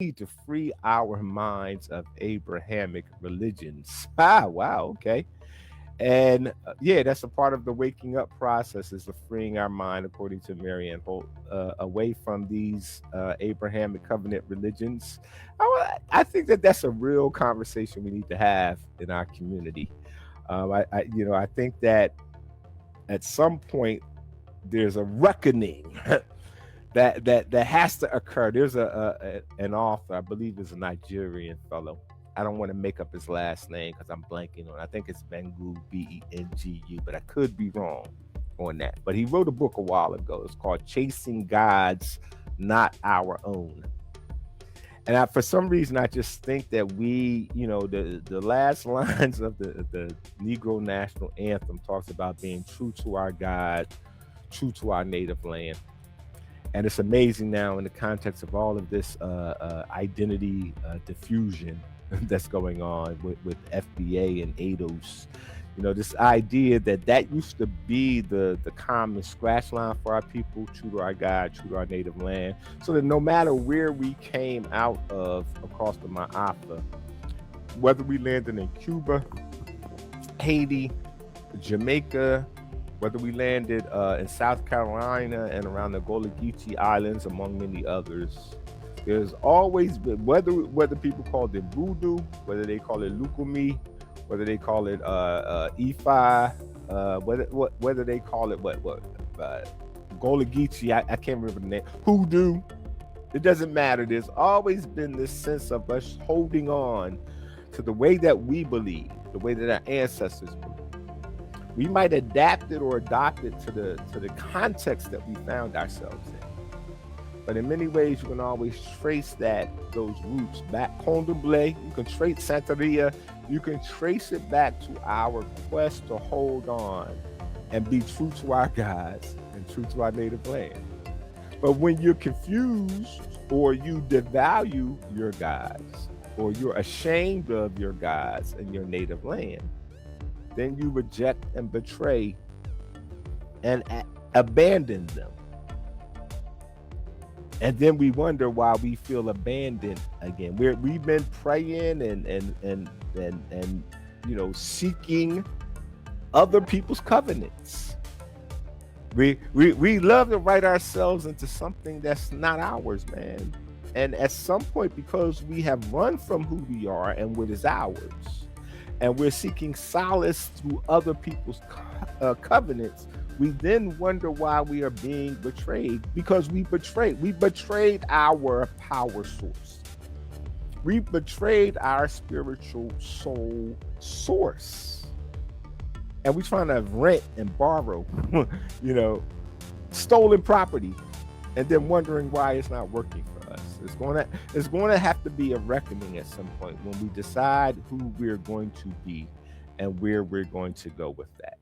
need to free our minds of Abrahamic religions. Ah, wow, okay. And yeah, that's a part of the waking up process is the freeing our mind, according to Marianne Holt, away from these Abrahamic covenant religions. I think that that's a real conversation we need to have in our community. I think that at some point there's a reckoning that has to occur. There's an author, I believe, is a Nigerian fellow. I don't want to make up his last name because I'm blanking on. I think it's Bengu, Bengu, but I could be wrong on that. But he wrote a book a while ago. It's called "Chasing Gods Not Our Own." And for some reason, I just think that the last lines of the Negro National Anthem talks about being true to our God, true to our native land. And it's amazing now in the context of all of this identity diffusion that's going on with FBA and ADOS. This idea that used to be the common scratch line for our people, true to our God, true to our native land, so that no matter where we came out of across the Ma'afa, whether we landed in Cuba, Haiti, Jamaica, whether we landed in South Carolina and around the Gullah-Geechee Islands, among many others, there's always been, whether people call it voodoo, whether they call it lukumi, whether they call it Ifa, whether they call it Gullah-Geechee, I can't remember the name, hoodoo. It doesn't matter. There's always been this sense of us holding on to the way that we believe, the way that our ancestors believe. We might adapt it or adopt it to the context that we found ourselves in. But in many ways, you can always trace those roots back. Condomble, you can trace Santeria, you can trace it back to our quest to hold on and be true to our gods and true to our native land. But when you're confused or you devalue your gods or you're ashamed of your gods and your native land, then you reject and betray and abandon them. And then we wonder why we feel abandoned again. We've been praying and seeking other people's covenants. We love to write ourselves into something that's not ours, man. And at some point, because we have run from who we are and what is ours, and we're seeking solace through other people's covenants, we then wonder why we are being betrayed, because we betrayed our power source. We betrayed our spiritual soul source. And we're trying to rent and borrow, stolen property, and then wondering why it's not working for us. It's going to have to be a reckoning at some point when we decide who we're going to be and where we're going to go with that.